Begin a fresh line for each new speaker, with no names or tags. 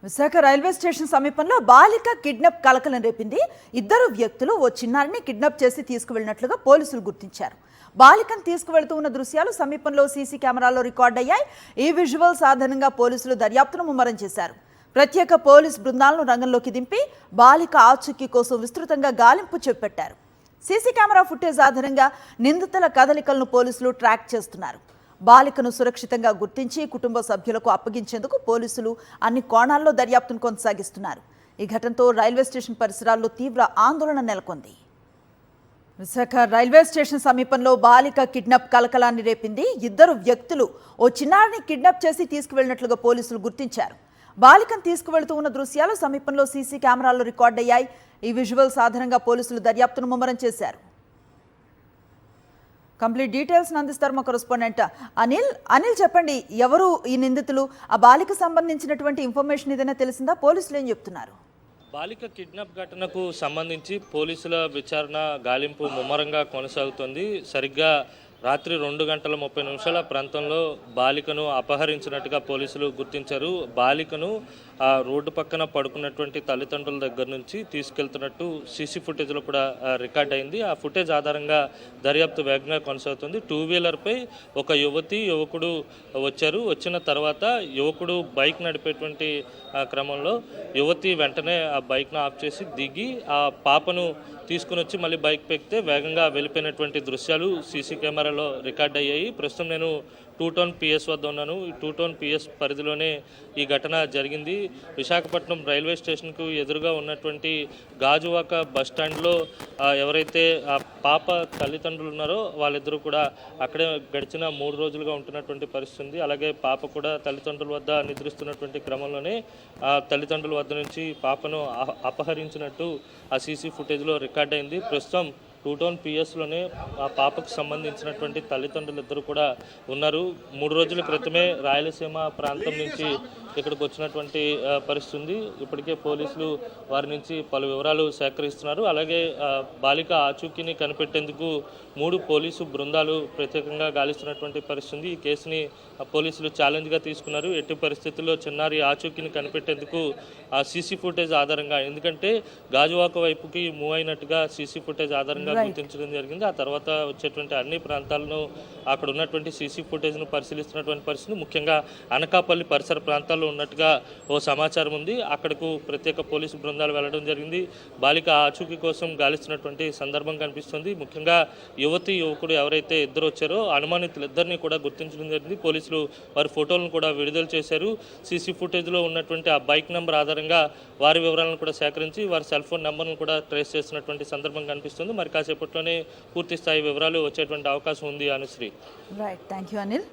Visakha railway station సమీపంలో బాలిక kidnap కలకలం రేపింది. ఇద్దరు వ్యక్తులు ఓ చిన్నారిని కిడ్నాప్ చేసి తీసుకువెళ్లినట్లుగా పోలీసులు గుర్తించారు. బాలికను తీసుకువెళ్తూ ఉన్న దృశ్యాలు సమీపంలో సీసీ కెమెరాలో రికార్డయ్యాయి. ఈ విజువల్స్ ఆధారంగా పోలీసులు దర్యాప్తును ముమ్మరం చేశారు. ప్రత్యేక పోలీస్ బృందాలను రంగంలోకి దింపి బాలిక ఆచూకీ కోసం విస్తృతంగా గాలింపు చేపట్టారు. సీసీ కెమెరా ఫుటేజ్ ఆధారంగా నిందితుల కదలికలను పోలీసులు ట్రాక్ చేస్తున్నారు. బాలికను సురక్షితంగా గుర్తించి కుటుంబ సభ్యులకు అప్పగించేందుకు పోలీసులు అన్ని కోణాల్లో దర్యాప్తును కొనసాగిస్తున్నారు. ఈ ఘటనతో రైల్వే స్టేషన్ పరిసరాల్లో తీవ్ర ఆందోళన నెలకొంది. విశాఖ రైల్వే స్టేషన్ సమీపంలో బాలిక కిడ్నాప్ కలకలాన్ని రేపింది. ఇద్దరు వ్యక్తులు ఓ చిన్నారిని కిడ్నాప్ చేసి తీసుకువెళ్లినట్లుగా పోలీసులు గుర్తించారు. బాలికను తీసుకువెళ్తూ ఉన్న దృశ్యాలు సమీపంలో సీసీ కెమెరాల్లో రికార్డయ్యాయి. ఈ విజువల్స్ ఆధారంగా పోలీసులు దర్యాప్తును ముమ్మరం చేశారు. కంప్లీట్ డీటెయిల్స్ అందిస్తారు మా కరెస్పాండెంట్ అనిల్ చెప్పండి, ఎవరు ఈ నిందితులు? ఆ బాలిక సంబంధించినటువంటి ఇన్ఫర్మేషన్ ఏదైనా తెలిసిందా? పోలీసులు ఏం చెప్తున్నారు?
బాలిక కిడ్నాప్ ఘటనకు సంబంధించి పోలీసుల విచారణ గాలింపు ముమ్మరంగా కొనసాగుతుంది. సరిగ్గా రాత్రి 2:30 ప్రాంతంలో బాలికను అపహరించినట్టుగా పోలీసులు గుర్తించారు. బాలికను ఆ రోడ్డు పక్కన పడుకున్నటువంటి తల్లిదండ్రుల దగ్గర నుంచి తీసుకెళ్తున్నట్టు సీసీ ఫుటేజ్లో కూడా రికార్డ్ అయింది. ఆ ఫుటేజ్ ఆధారంగా దర్యాప్తు వేగంగా కొనసాగుతుంది. 2 వీలర్పై ఒక యువకుడు వచ్చారు. వచ్చిన తర్వాత యువకుడు బైక్ నడిపేటువంటి క్రమంలో యువతి వెంటనే ఆ బైక్ను ఆఫ్ చేసి దిగి ఆ పాపను తీసుకుని వచ్చి మళ్ళీ బైక్ పెక్కితే వేగంగా వెళ్ళిపోయినటువంటి దృశ్యాలు సీసీ కెమెరాలో రికార్డ్ అయ్యాయి. ప్రస్తుతం నేను 2 టౌన్ పిఎస్ వద్ద ఉన్నాను. ఈ 2 టౌన్ పిఎస్ పరిధిలోనే ఈ ఘటన జరిగింది. విశాఖపట్నం రైల్వే స్టేషన్కు ఎదురుగా ఉన్నటువంటి గాజువాక బస్టాండ్లో ఎవరైతే ఆ పాప తల్లిదండ్రులు ఉన్నారో వాళ్ళిద్దరూ కూడా అక్కడే గడిచిన 3 రోజులుగా ఉంటున్నటువంటి పరిస్థితి ఉంది. అలాగే పాప కూడా తల్లిదండ్రుల వద్ద నిద్రిస్తున్నటువంటి క్రమంలోనే ఆ తల్లిదండ్రుల వద్ద నుంచి పాపను అపహరించినట్టు ఆ సీసీ ఫుటేజ్లో రికార్డ్ అయింది. ప్రస్తుతం 2 టౌన్ పిఎస్లోనే ఆ పాపకు సంబంధించినటువంటి తల్లిదండ్రులు ఇద్దరు కూడా ఉన్నారు. 3 రోజుల క్రితమే రాయలసీమ ప్రాంతం నుంచి ఇక్కడికి వచ్చినటువంటి పరిస్థితి ఉంది. ఇప్పటికే పోలీసులు వారి నుంచి పలు వివరాలు సేకరిస్తున్నారు. అలాగే బాలిక ఆచూకీని కనిపెట్టేందుకు 3 పోలీసు బృందాలు ప్రత్యేకంగా గాలిస్తున్నటువంటి పరిస్థితి ఉంది. ఈ కేసుని పోలీసులు ఛాలెంజ్గా తీసుకున్నారు. ఎట్టి పరిస్థితుల్లో చిన్నారి ఆచూకీని కనిపెట్టేందుకు ఆ సీసీ ఫుటేజ్ ఆధారంగా, ఎందుకంటే గాజువాక వైపుకి మూవ్ అయినట్టుగా సీసీ ఫుటేజ్ ఆధారంగా గుర్తించడం జరిగింది. ఆ తర్వాత వచ్చేటువంటి అన్ని ప్రాంతాలను అక్కడ ఉన్నటువంటి సీసీ ఫుటేజ్ను పరిశీలిస్తున్నటువంటి పరిస్థితి, ముఖ్యంగా అనకాపల్లి పరిసర ప్రాంతాల్లో ఉన్నట్టుగా ఓ సమాచారం ఉంది. అక్కడకు ప్రత్యేక పోలీసు బృందాలు వెళ్ళడం జరిగింది. బాలిక ఆచూకీ కోసం గాలిస్తున్నటువంటి సందర్భం కనిపిస్తుంది. ముఖ్యంగా యువకుడు ఎవరైతే ఇద్దరు వచ్చారో అనుమానితులు ఇద్దరిని కూడా గుర్తించడం జరిగింది. పోలీసులు వారి ఫోటోలను కూడా విడుదల చేశారు. సీసీ ఫుటేజ్లో ఉన్నటువంటి ఆ బైక్ నెంబర్ ఆధారంగా వారి వివరాలను కూడా సేకరించి వారి సెల్ ఫోన్ నెంబర్ను కూడా ట్రేస్ చేస్తున్నటువంటి సందర్భం కనిపిస్తుంది. మరి కాసేపట్లోనే పూర్తి స్థాయి వివరాలు వచ్చేటువంటి అవకాశం ఉంది. Anusri.
Right, thank you Anil.